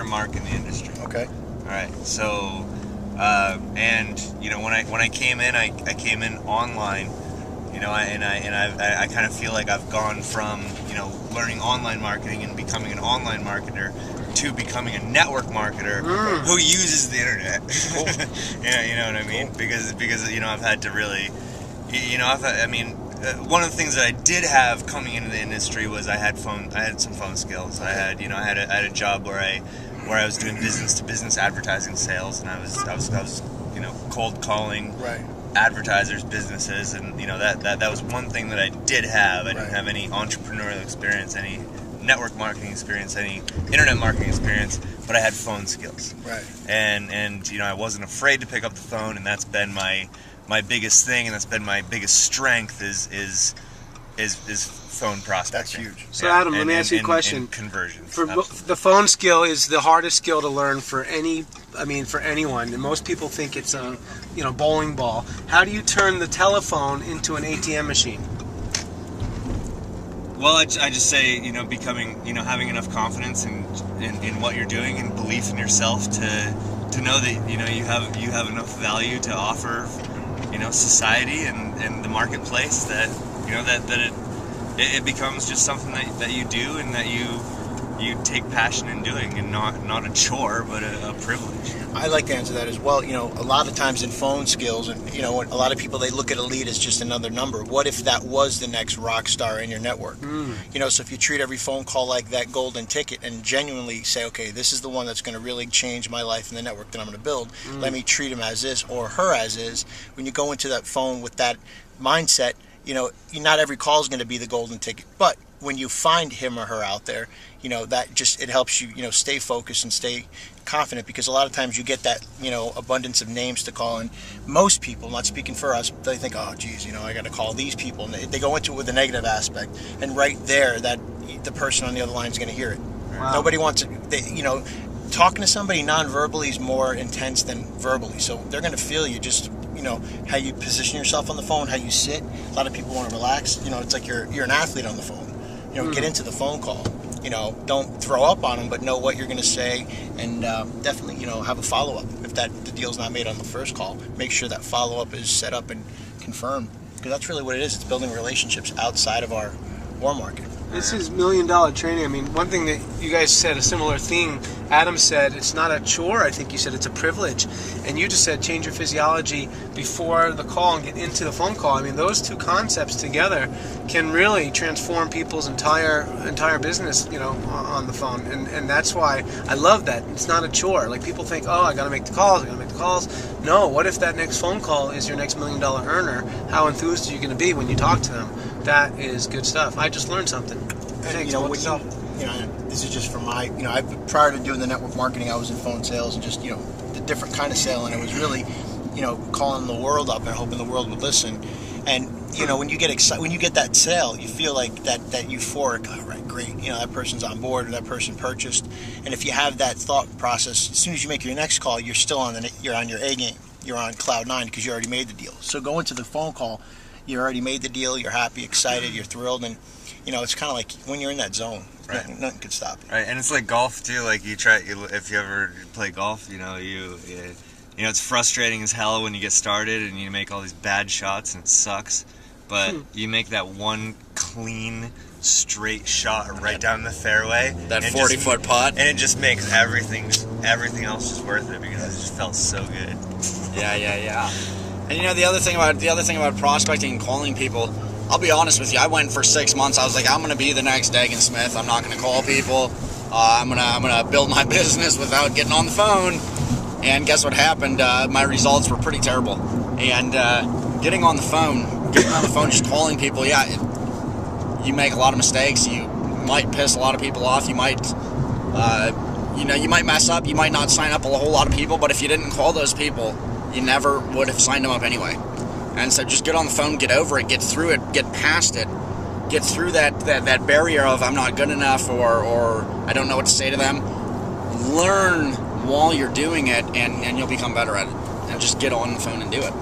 1-year mark in the industry. Okay. All right. So, and when I came in, I came in online. I kind of feel like I've gone from learning online marketing and becoming an online marketer to becoming a network marketer who uses the internet. Cool. Yeah, you know what I mean? Cool. Because I've had to really, one of the things that I did have coming into the industry was I had some phone skills. I had a job where I was doing business to business advertising sales, and I was cold calling advertisers, businesses, and that was one thing that I did have. I didn't have any entrepreneurial experience, any network marketing experience, any internet marketing experience, but I had phone skills. Right. And I wasn't afraid to pick up the phone, and that's been my biggest thing, and that's been my biggest strength is phone prospecting. That's huge. So Adam, let me ask you a question. And conversion. The phone skill is the hardest skill to learn for anyone, and most people think it's a bowling ball. How do you turn the telephone into an ATM machine? Well, I just say, having enough confidence in what you're doing and belief in yourself to know that you have enough value to offer society and the marketplace that it becomes just something that you do and that you take passion in doing, and not a chore but a privilege. I like to answer that as well. A lot of times in phone skills, and a lot of people, they look at a lead as just another number. What if that was the next rock star in your network? So if you treat every phone call like that golden ticket and genuinely say, okay, this is the one that's going to really change my life in the network that I'm going to build. Let me treat him as is or her as is. When you go into that phone with that mindset, not every call is going to be the golden ticket, but when you find him or her out there, that just, it helps you, stay focused and stay confident, because a lot of times you get that, abundance of names to call, and most people, not speaking for us, they think, oh geez, I got to call these people, and they go into it with a negative aspect, and right there, that the person on the other line is going to hear it. Wow. Nobody wants it. Talking to somebody non-verbally is more intense than verbally, so they're going to feel you just, how you position yourself on the phone, how you sit. A lot of people want to relax. It's like you're an athlete on the phone. Get into the phone call. Don't throw up on them, but know what you're going to say, and definitely, have a follow-up. If the deal's not made on the first call, make sure that follow-up is set up and confirmed, because that's really what it is. It's building relationships outside of our war market. This is $1 million training. One thing that you guys said, a similar thing, Adam said, it's not a chore. I think you said it's a privilege. And you just said change your physiology before the call and get into the phone call. Those two concepts together can really transform people's entire business, on the phone. And that's why I love that. It's not a chore. Like, people think, oh, I got to make the calls. No, what if that next phone call is your next $1 million earner? How enthused are you going to be when you talk to them? That is good stuff. I just learned something. Thanks. This is just from my, prior to doing the network marketing, I was in phone sales and just, the different kind of sale, and it was really, calling the world up and hoping the world would listen. And when you get excited, when you get that sale, you feel like that euphoric. All right, great. That person's on board, or that person purchased. And if you have that thought process, as soon as you make your next call, you're still you're on your A game. You're on cloud 9 because you already made the deal. So go into the phone call. You already made the deal. You're happy, excited. You're thrilled, and it's kind of like when you're in that zone. Right. Nothing could stop you. Right, and it's like golf too. Like if you ever play golf, it's frustrating as hell when you get started and you make all these bad shots and it sucks. But you make that one clean, straight shot right down the fairway. That 40-foot putt, and it just makes everything else just worth it, because it just felt so good. Yeah. And the other thing about prospecting and calling people, I'll be honest with you, I went for 6 months. I was like, I'm going to be the next Dagan Smith. I'm not going to call people. I'm gonna build my business without getting on the phone. And guess what happened? My results were pretty terrible. And getting on the phone, just calling people, you make a lot of mistakes. You might piss a lot of people off. You might, you might mess up. You might not sign up a whole lot of people. But if you didn't call those people, you never would have signed them up anyway. And so just get on the phone, get over it, get through it, get past it, get through that barrier of I'm not good enough or I don't know what to say to them. Learn while you're doing it, and you'll become better at it. And just get on the phone and do it.